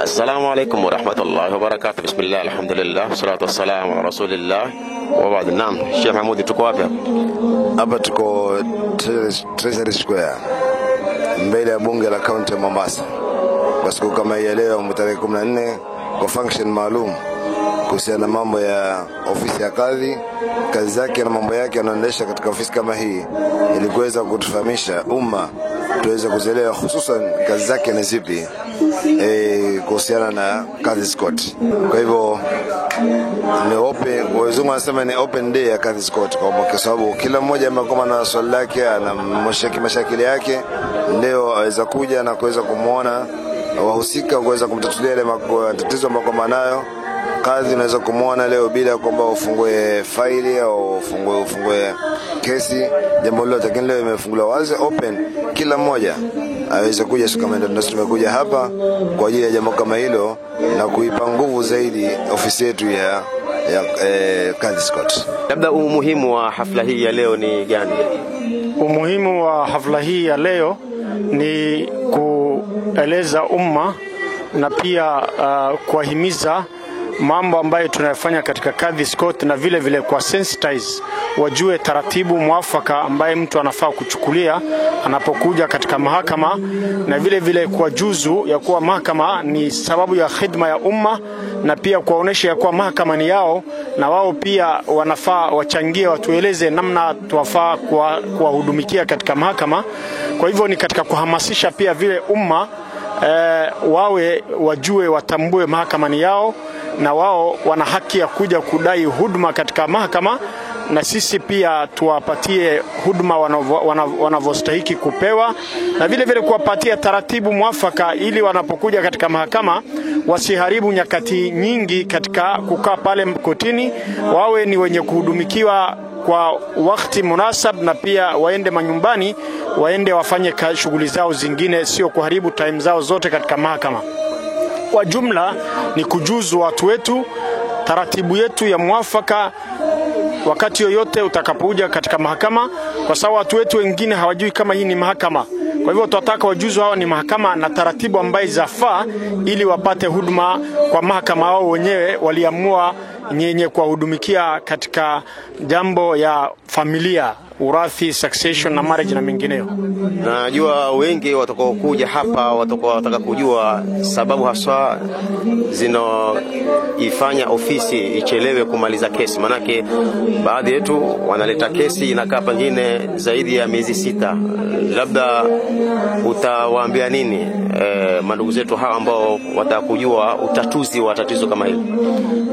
السلام عليكم ورحمة الله وبركاته. بسم الله الحمد لله والصلاة والسلام على رسول الله وبعد. نعم Sheikh Mahmoud, tuko wapi hapa? Tuko Treasury Square mbele ya bunge la kaunti ya Mombasa kwa siku kama hii leo tarehe 14 kwa function maalum kuhusiana na mambo ya ofisi ya kadhi, kazi zake na mambo yake anaendesha katika ofisi kama hii, ili kuweza kutufahamisha umma tuweze kuzielewa hususan kazi zake ni zipi kuhusiana na Kadhi's Court. Kwa hivyo ni open, wazungu wanasema ni open day ya Kadhi's Court, kwa sababu kila mmoja amekuwa na swali lake, ana mashakili yake, leo aweza kuja na kuweza kumuona wahusika, kuweza kumtatulia ile matatizo ambayo nayo. Kadhi unaweza kumuona leo bila kwamba ufungue faili au ufungue kesi, jambo lolote, lakini leo imefunguliwa wazi open, kila mmoja aweze kuja. Kama ndio tumekuja hapa kwa ajili ya jambo kama hilo na kuipa nguvu zaidi ofisi yetu ya Kadhi's Court. Labda umuhimu wa hafla hii ya leo ni gani? Umuhimu wa hafla hii ya leo ni kueleza umma na pia kuwahimiza mambo ambayo tunayofanya katika Kadhi's Court, na vile vile kwa sensitize wajue taratibu mwafaka ambaye mtu anafaa kuchukulia anapokuja katika mahakama, na vile vile kwa juzu ya kuwa mahakama ni sababu ya khidma ya umma, na pia kuwaonesha ya kuwa mahakama ni yao na wao pia wanafaa wachangie, watueleze namna tuwafaa kuwahudumikia katika mahakama. Kwa hivyo ni katika kuhamasisha pia vile umma wawe wajue, watambue mahakama ni yao na wao wana haki ya kuja kudai huduma katika mahakama, na sisi pia tuwapatie huduma wanavyostahili kupewa, na vile vile kuwapatia taratibu mwafaka ili wanapokuja katika mahakama wasiharibu nyakati nyingi katika kukaa pale kotini, wawe ni wenye kuhudumikiwa kwa wakati munasab, na pia waende manyumbani, waende wafanye shughuli zao zingine, sio kuharibu time zao zote katika mahakama. Kwa jumla ni kujuzu watu wetu taratibu yetu ya mwafaka wakati yoyote utakapokuja katika mahakama, kwa sababu watu wetu wengine hawajui kama hii ni mahakama. Kwa hivyo tunataka wajuzu hao ni mahakama na taratibu ambazo zafaa ili wapate huduma kwa mahakama wao wenyewe waliamua nyenye kuwahudumikia katika jambo ya familia, urathi, succession na marriage na mengineyo. Najua wengi watakao kuja hapa wataka kujua sababu haswa zinaifanya ofisi ichelewe kumaliza kesi. Manake baadhi yetu wanaleta kesi inakaa pengine zaidi ya miezi 6. Labda utawaambia nini mandugu zetu hawa ambao watakujua utatuzi wa tatizo kama hili?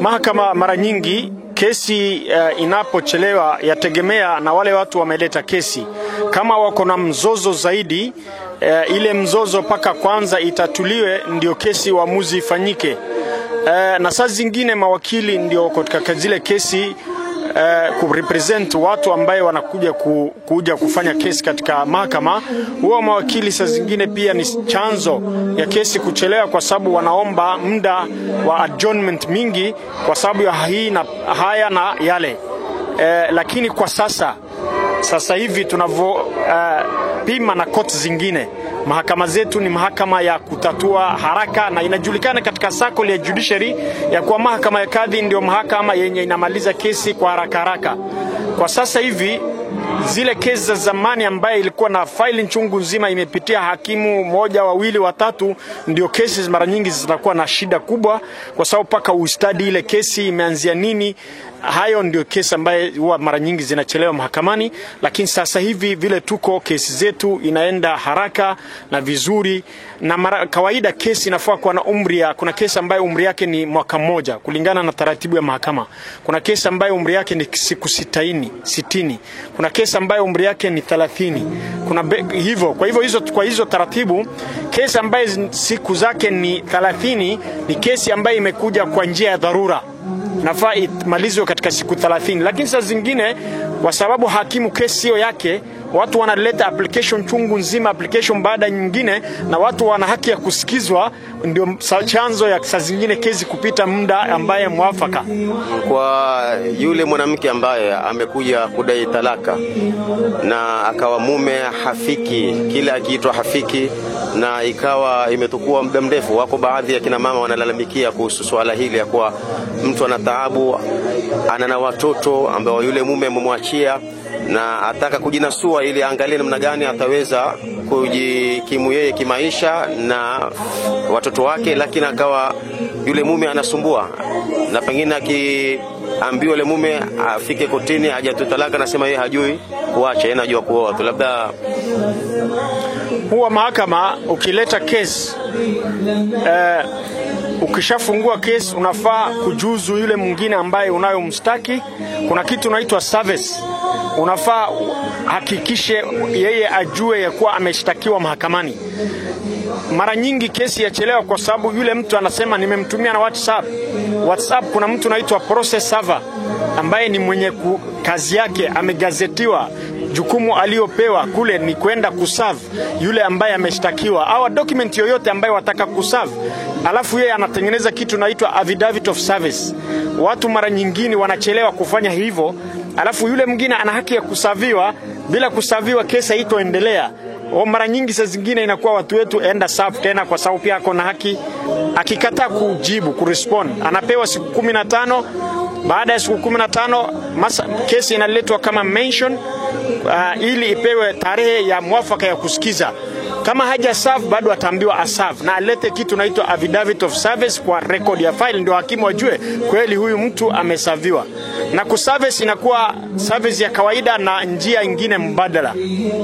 Mahakama mara nyingi kesi inapochelewa yategemea na wale watu wameleta kesi. Kama wako na mzozo zaidi, ile mzozo paka kwanza itatuliwe ndio kesi uamuzi ifanyike. Na saa zingine mawakili ndio katika zile kesi kurepresent watu ambaye wanakuja kuja kufanya kesi katika mahakama. Huwa mawakili saa zingine pia ni chanzo ya kesi kuchelewa, kwa sababu wanaomba muda wa adjournment mingi kwa sababu ya hii na haya na yale. Lakini kwa sasa hivi tunavyo pima na court zingine, mahakama zetu ni mahakama ya kutatua haraka, na inajulikana katika circle ya judiciary ya kuwa mahakama ya kadhi ndio mahakama yenye inamaliza kesi kwa haraka. Kwa sasa hivi zile kesi za zamani ambaye ilikuwa na file chungu nzima imepitia hakimu moja, wawili, watatu, ndio kesi mara nyingi zinakuwa na shida kubwa, kwa sababu paka ustadi ile kesi imeanzia nini. Hayo ndio kesi ambaye huwa mara nyingi zinachelewa mahakamani. Lakini sasa hivi vile tuko, kesi zetu inaenda haraka na vizuri, na kawaida kesi inafaa kuwa na umri kuna kesi ambayo umri yake ni mwaka mmoja kulingana na taratibu ya mahakama. Kuna kesi ambayo umri yake ni siku 60. Kuna kesi ambayo umri yake ni 30. Kuna hivyo. Kwa hizo taratibu, kesi ambayo siku zake ni 30 ni kesi ambayo imekuja kwa njia ya dharura, nafaa imalizwe katika siku 30. Lakini saa zingine kwa sababu hakimu kesi hiyo yake watu wanaleta application chungu nzima, application baada nyingine, na watu wana haki ya kusikizwa. Ndio chanzo ya saa zingine kesi kupita muda ambaye mwafaka. Kwa yule mwanamke ambaye amekuja kudai talaka na akawa mume hafiki, kila akiitwa hafiki, na ikawa imetukua muda mrefu, wako baadhi ya kina mama wanalalamikia kuhusu swala hili ya kuwa mtu ana taabu, ana na watoto ambao yule mume amemwachia, na ataka kujinasua ili angalie namna gani ataweza kujikimu yeye kimaisha na watoto wake, lakini akawa yule mume anasumbua, na pengine akiambiwa yule mume afike kotini hajatoa talaka, nasema yeye hajui kuacha, yeye anajua kuoa tu. Labda huwa mahakama ukileta kesi, ukishafungua kesi unafaa kujuzu yule mwingine ambaye unayomstaki. Kuna kitu inaitwa service, unafaa hakikishe yeye ajue ya kuwa ameshtakiwa mahakamani. Mara nyingi kesi yachelewa kwa sababu yule mtu anasema nimemtumia na WhatsApp. Kuna mtu anaitwa process server ambaye ni mwenye kazi yake amegazetiwa, jukumu aliyopewa kule ni kwenda kuserve yule ambaye ameshtakiwa au document yoyote ambaye wataka kuserve, alafu yeye anatengeneza kitu naitwa affidavit of service. Watu mara nyingine wanachelewa kufanya hivyo, alafu yule mwingine ana haki ya kusaviwa. Bila kusaviwa kesi haitoendelea. Mara nyingi saa zingine inakuwa watu wetu enda serve tena, kwa sababu pia ako na haki. Akikataa kujibu, kurespond, anapewa siku 15. Baada ya siku 15 kesi inaletwa kama mention, ili ipewe tarehe ya mwafaka ya kusikiza. Kama haja serve bado ataambiwa aserve na alete kitu naitwa affidavit of service kwa record ya file, ndio hakimu ajue kweli huyu mtu amesaviwa. Na kuservice inakuwa service ya kawaida na njia nyingine mbadala.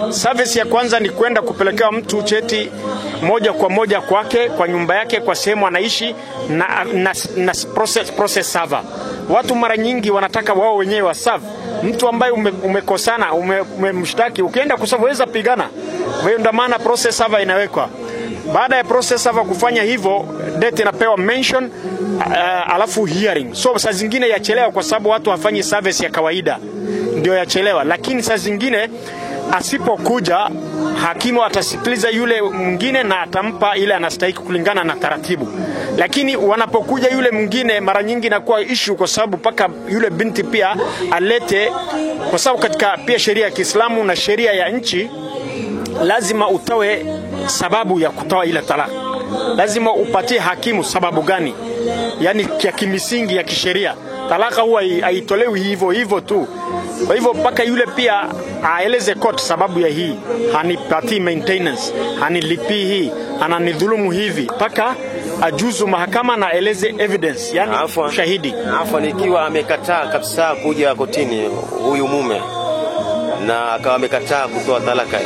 Service ya kwanza ni kwenda kupelekea mtu cheti moja kwa moja kwake, kwa nyumba yake, kwa sehemu anaishi, na process server. Watu mara nyingi wanataka wao wenyewe wa serve. Mtu ambaye umekosana, umemshtaki, ukienda kusaweza pigana. Ndio maana process server inawekwa. Baada ya process server kufanya hivyo, date inapewa mention, alafu hearing. So saa zingine yachelewa kwa sababu watu hafanyi service ya kawaida, ndio yachelewa. Lakini saa zingine asipokuja, hakimu atasikiliza yule mwingine na atampa ile anastahili kulingana na taratibu. Lakini wanapokuja yule mwingine, mara nyingi inakuwa issue kwa sababu paka yule binti pia alete, kwa sababu katika pia sheria ya Kiislamu na sheria ya nchi lazima utoe sababu ya kutoa ile talaka. Lazima upatie hakimu sababu gani, yani ya kimisingi ya kisheria. Talaka huwa haitolewi hivyo tu. Kwa hivyo paka yule pia aeleze court sababu ya hii, hanipati maintenance, hanilipi hii, ananidhulumu hivi, paka ajuzu mahakama na eleze evidence, yani ushahidi. Ikiwa amekataa kabisa kuja kotini huyu mume na akawa amekataa kutoa talaka,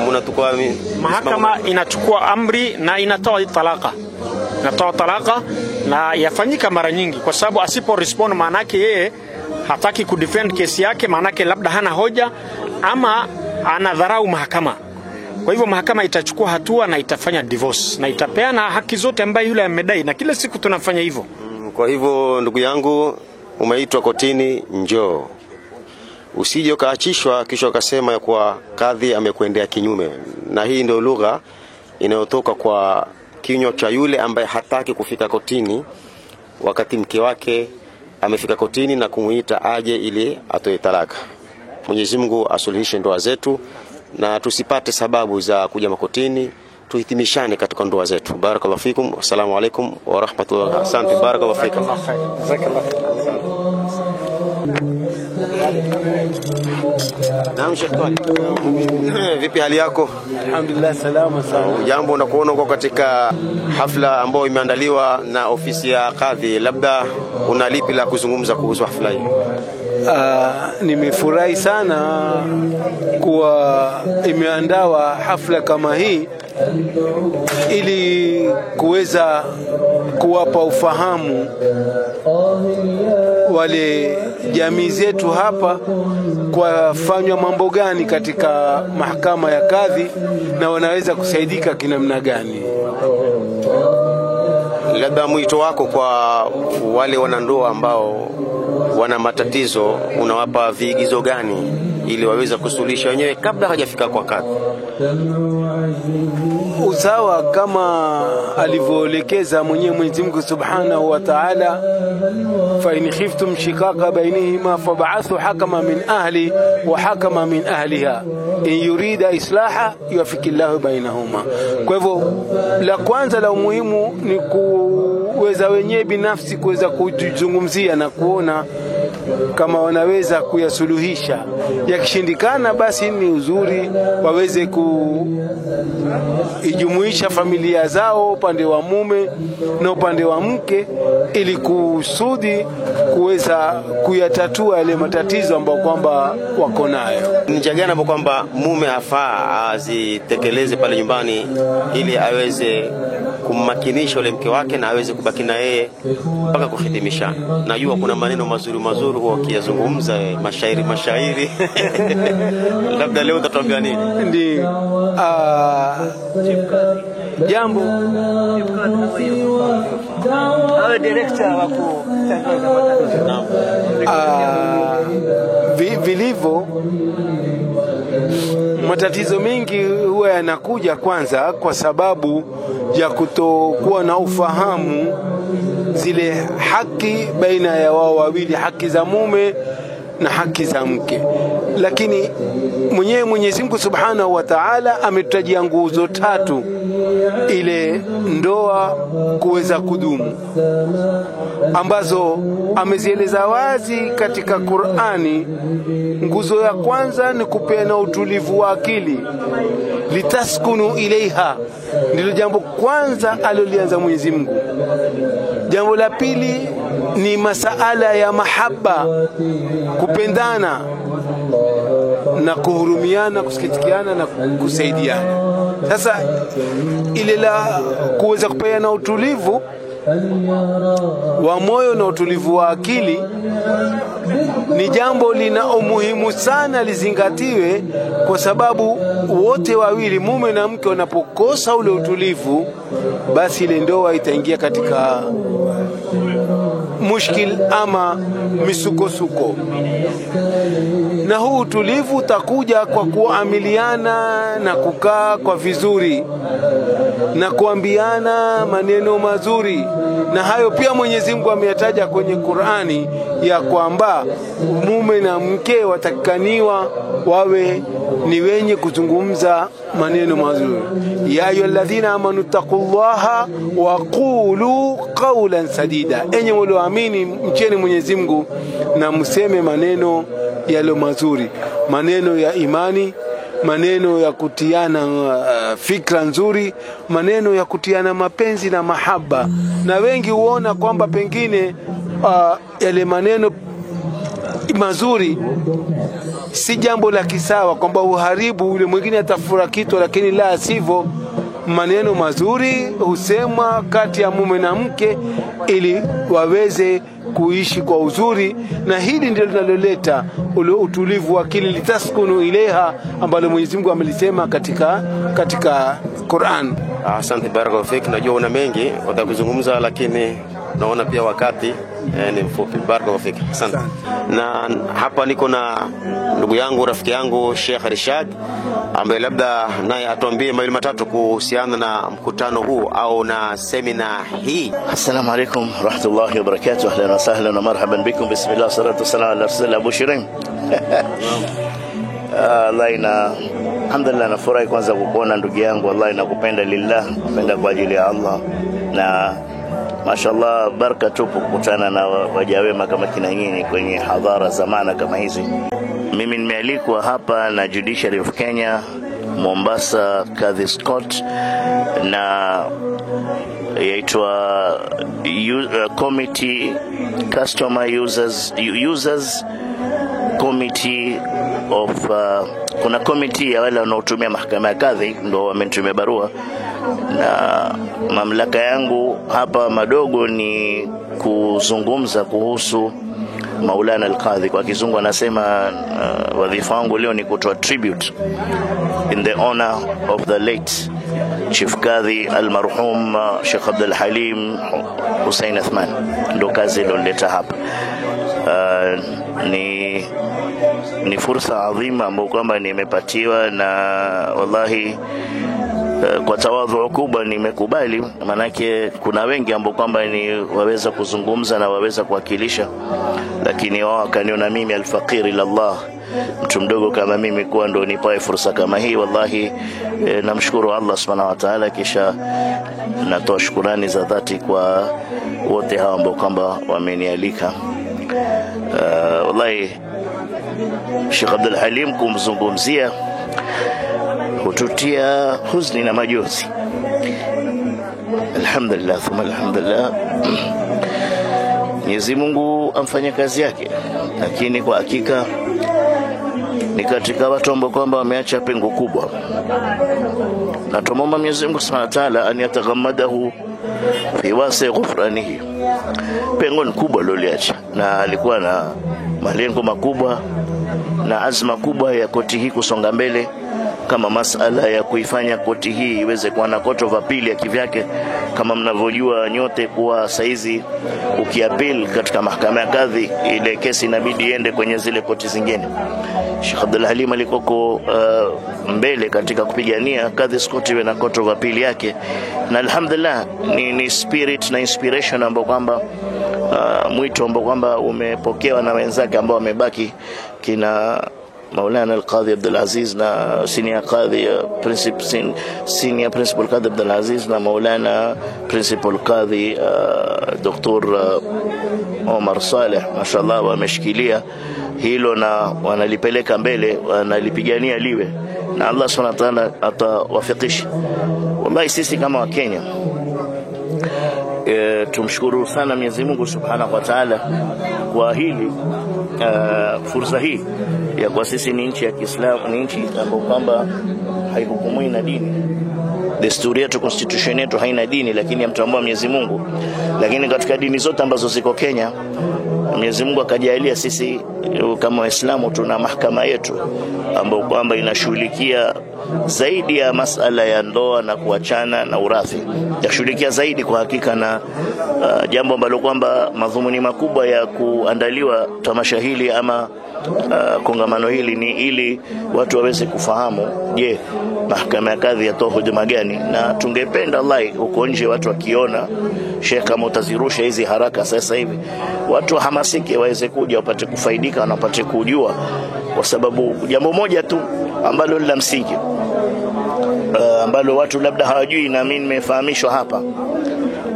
mnatukua mahakama inachukua amri na inatoa talaka. Na yafanyika mara nyingi, kwa sababu asipo respond maanake yeye hataki kudefend kesi yake, maanake labda hana hoja ama anadharau mahakama. Kwa hivyo mahakama itachukua hatua na itafanya divorce na itapeana haki zote ambaye yule amedai, na kila siku tunafanya hivyo. Kwa hivyo ndugu yangu, umeitwa kotini, njoo. Usije ukaachishwa kisha ukasema ya kwa kadhi amekuendea kinyume. Na hii ndio lugha inayotoka kwa kinywa cha yule ambaye hataki kufika kotini wakati mke wake amefika kotini na kumuita aje ili atoe talaka. Mwenyezi Mungu asuluhishe ndoa zetu na tusipate sababu za kuja makotini, tuhitimishane katika ndoa zetu. Barakallahu fikum. Assalamu alaikum wa rahmatullahi. Asante. Barakallahu fikum. Naam Sheikh, vipi hali yako? Alhamdulillah, salama sana. Jambo, unakuona uko katika hafla ambayo imeandaliwa na ofisi ya kadhi, labda una lipi la kuzungumza kuhusu hafla hii? Nimefurahi sana kuwa imeandawa hafla kama hii ili kuweza kuwapa ufahamu wale jamii zetu hapa kwa fanywa mambo gani katika mahakama ya kadhi na wanaweza kusaidika kinamna gani. Labda mwito wako kwa wale wanandoa ambao wana matatizo, unawapa viigizo gani ili waweze kusuluhisha wenyewe kabla hajafika kwa kadhi? Usawa kama alivyoelekeza mwenyewe Mwenyezi Mungu Subhanahu wa Ta'ala, fa in khiftum shiqaqa bainihima fab'athu hakama min ahli wa hakama min ahliha in yurida islaha yuwaffiqillahu bainahuma. Kwa hivyo la kwanza la muhimu ni kuweza wenyewe binafsi kuweza kujizungumzia na kuona kama wanaweza kuyasuluhisha. Yakishindikana basi ni uzuri waweze kujumuisha familia zao upande wa mume na upande wa mke ili kusudi kuweza kuyatatua yale matatizo ambayo kwamba wako nayo. Ni njia gani ambapo kwamba mume afaa azitekeleze pale nyumbani ili aweze kummakinisha yule mke wake na aweze kubaki na yeye mpaka kuhitimisha? Najua kuna maneno mazuri mazuri huwa akiyazungumza, mashairi labda leo utatuambia nini? Ndio jambo awe director wako vilivyo. Matatizo mengi huwa yanakuja kwanza kwa sababu ya kutokuwa na ufahamu zile haki baina ya wao wawili, haki za mume na haki za mke. Lakini mwenyewe Mwenyezi Mungu Subhanahu wa Ta'ala ametutajia nguzo tatu ile ndoa kuweza kudumu, ambazo amezieleza wazi katika Qur'ani. Nguzo ya kwanza ni kupeana utulivu wa akili, litaskunu ilaiha, ndilo jambo kwanza alilolianza Mwenyezi Mungu. Jambo la pili ni masala ya mahaba, kupendana na kuhurumiana, kusikitikiana na kusaidiana. Sasa ile la kuweza kupeana utulivu wa moyo na utulivu wa akili ni jambo lina umuhimu sana lizingatiwe, kwa sababu wote wawili mume na mke wanapokosa ule utulivu, basi ile ndoa itaingia katika mushkil ama misukosuko. Na huu utulivu utakuja kwa kuamiliana na kukaa kwa vizuri na kuambiana maneno mazuri, na hayo pia Mwenyezi Mungu ameyataja kwenye Qur'ani ya kwamba mume na mke watakaniwa wawe ni wenye kuzungumza maneno mazuri. Ya ayyuhalladhina amanu taqullaha wa qulu qawlan sadida, enyi mlioamini mcheni Mwenyezi Mungu na mseme maneno yale mazuri, maneno ya imani, maneno ya kutiana fikra nzuri, maneno ya kutiana mapenzi na mahaba. Na wengi huona kwamba pengine yale maneno mazuri si jambo la kisawa, kwamba uharibu yule mwingine atafura kitu, lakini la sivyo. Maneno mazuri husemwa kati ya mume na mke ili waweze kuishi kwa uzuri, na hili ndilo linaloleta ule utulivu wa akili, litaskunu ilaiha, ambalo Mwenyezi Mungu amelisema katika Qur'an. Asante, barakallahu fik. Najua una mengi utakuzungumza, lakini naona pia wakati ni mfupi. Barakallahu fik. Asante. Na hapa niko na ndugu yangu, rafiki yangu Sheikh Rishad, ambaye labda naye atuambie mawili matatu kuhusiana na mkutano huu au na semina hii. Assalamu alaykum rahmatullahi wa barakatuh. Ahlan wa sahlan wa marhaban bikum. Bismillah, salatu wassalamu ala rasulillah. Abu Shirin. Allah, alhamdulillah, nafurahi kwanza kukuona ndugu yangu. Wallahi nakupenda lillah, napenda kwa ajili ya Allah, na mashallah baraka tupu kukutana na waja wema kama kina nyinyi kwenye hadhara zamana kama hizi. Mimi nimealikwa hapa na Judiciary of Kenya, Mombasa Kadhi Scott, na yaitwa Committee Customer Users Committee of kuna committee ya wale wanaotumia mahakama ya kadhi, ndio wamenitumia barua, na mamlaka yangu hapa madogo ni kuzungumza kuhusu Maulana al-Qadhi. Kwa kizungu anasema wadhifa wangu leo ni kutoa tribute in the honor of the late Chief Kadhi al-marhum Sheikh Abdul Halim Hussein Athman. Ndo kazi iloleta hapa. ni fursa adhima ambayo kwamba nimepatiwa, na wallahi kwa tawadhu kubwa nimekubali, manake kuna wengi ambao kwamba ni waweza kuzungumza na waweza kuwakilisha, lakini wao kaniona mimi alfaqir ila Allah, mtu mdogo kama mimi, kuwa ndo nipae fursa kama hii. Wallahi namshukuru Allah subhanahu wa ta'ala, kisha natoa shukrani za dhati kwa wote hao ambao kwamba wamenialika. Wallahi Sheikh Abdul Halim kumzungumzia hututia huzuni na majonzi. Alhamdulillah thumma alhamdulillah, Mwenyezi Mungu amfanya kazi yake, lakini kwa hakika ni katika watu ambao kwamba wameacha pengo kubwa, na tumomba Mwenyezi Mungu Subhanahu wa Ta'ala an yataghammadahu fi wasi ghufranihi. Pengo ni kubwa loliacha, na alikuwa na malengo makubwa na azma kubwa ya koti hii kusonga mbele, kama masala ya kuifanya koti hii iweze kuwa na court of appeal ya kivyake. Kama mnavyojua nyote kuwa saizi ukiapil katika mahakama ya kadhi, ile kesi inabidi iende kwenye zile koti zingine. Sheikh Abdul Halim alikoko mbele katika kupigania kadhi skoti iwe na court of appeal yake, na alhamdulillah ni spirit na inspiration ambao kwamba mwito ambao kwamba umepokewa na wenzake ambao wamebaki, kina Maulana Al-Qadhi Abdul Aziz na senior Qadhi senior principal Qadhi Abdul Aziz na Maulana principal Qadhi Dr. Omar Saleh, mashallah wameshikilia hilo na wanalipeleka mbele, wanalipigania liwe, na Allah Subhanahu wa Ta'ala atawafikisha. Wallahi sisi kama wa Kenya tumshukuru sana Mwenyezi Mungu Subhanahu wa Ta'ala kwa hili fursa hii ya kwa sisi ni nchi ya Kiislamu, ni nchi ambayo kwamba haihukumui na dini. Desturi yetu, constitution yetu haina dini, lakini yamtambua Mwenyezi Mungu. Lakini katika dini zote ambazo ziko Kenya, Mwenyezi Mungu akajalia sisi kama Waislamu tuna mahakama yetu ambayo kwamba inashughulikia zaidi ya masala ya ndoa na kuachana na urathi. Yashughulikia zaidi kwa hakika, na jambo ambalo kwamba madhumuni makubwa ya kuandaliwa tamasha hili ama kongamano hili ni ili watu waweze kufahamu, je, mahakama ya kadhi yatoa huduma gani. Na tungependa Allah huko nje watu wakiona Sheikh kama utazirusha hizi haraka sasa hivi, watu hamasike waweze kuja wapate kufaidika na wapate kujua, kwa sababu jambo moja tu ambalo la msingi ambalo watu labda hawajui na mimi nimefahamishwa hapa.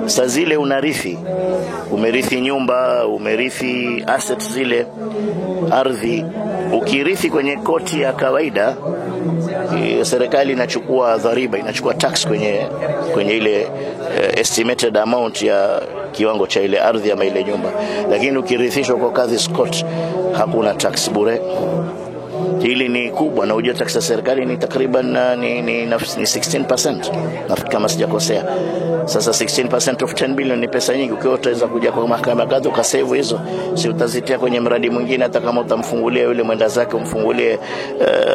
Saa zile unarithi, umerithi nyumba, umerithi assets zile, ardhi, ukirithi kwenye koti ya kawaida, serikali inachukua dhariba, inachukua tax kwenye ile estimated amount ya kiwango cha ile ardhi ama ile nyumba. Lakini ukirithishwa kwa kadhi court hakuna tax, bure. Hili ni kubwa, na ujua tax ya serikali ni takriban ni 16%, nafikiri kama sijakosea. Sasa 16% of 10 billion ni pesa nyingi. Ukiwa utaweza kuja kwa mahakama kadhi ukasave hizo, si utazitia kwenye mradi mwingine, hata kama utamfungulia yule mwenda zake, umfungulie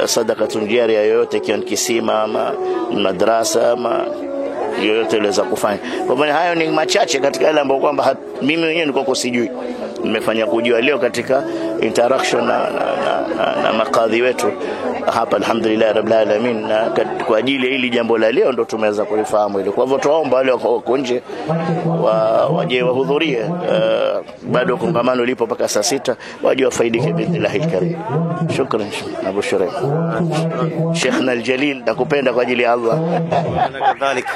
sadaqatun jariya yoyote, kion kisima ama madrasa ama yoyote unaweza kufanya. Kwa maana hayo ni machache katika yale ambayo kwamba mimi mwenyewe nilikuwa sijui. Nimefanya kujua leo katika interaction na makadhi wetu hapa, alhamdulillah rabbil alamin, na kwa ajili ya hili jambo la leo ndo tumeweza kulifahamu hilo. Kwa hivyo tuomba wale wako nje waje wahudhurie, bado kongamano lipo mpaka saa 6, waje wafaidike billahi alkarim. Shukran Abu Shuraim. Sheikhna aljalil, nakupenda kwa ajili ya Allah. Ana kadhalika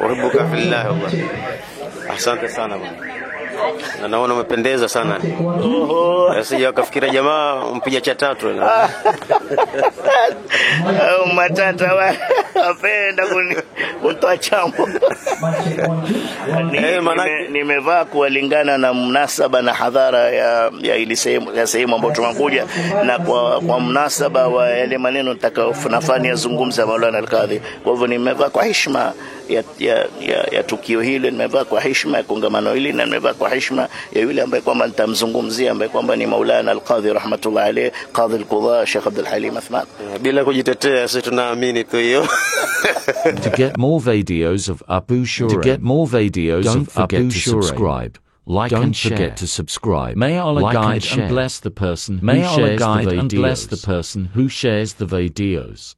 uhibbuka fillah. Asante sana bwana. Na naona umependeza sana. Sija wakafikira jamaa mpiga cha tatu. Matata wapenda kutoa chambo. Nimevaa kualingana na mnasaba na hadhara ya ile sehemu ambayo tunakuja, na kwa mnasaba wa yale maneno nitakayofanya yazungumza Maulana Al-Qadhi. Kwa hivyo nimevaa kwa heshima ya tukio hili, nimevaa kwa heshima ya kongamano hili, na nimevaa kwa heshima ya yule ambaye kwamba nitamzungumzia, ambaye kwamba ni Maulana Al-Qadhi rahmatullah alayh, Qadhi al-Qudha Sheikh Abdul Halim Athman. Bila kujitetea, sisi tunaamini tu hiyo. To get more videos of Abu Shuraim, don't forget to subscribe. like Don't and share. forget to subscribe. May Allah like guide and and bless the person May who Allah shares guide the and bless videos.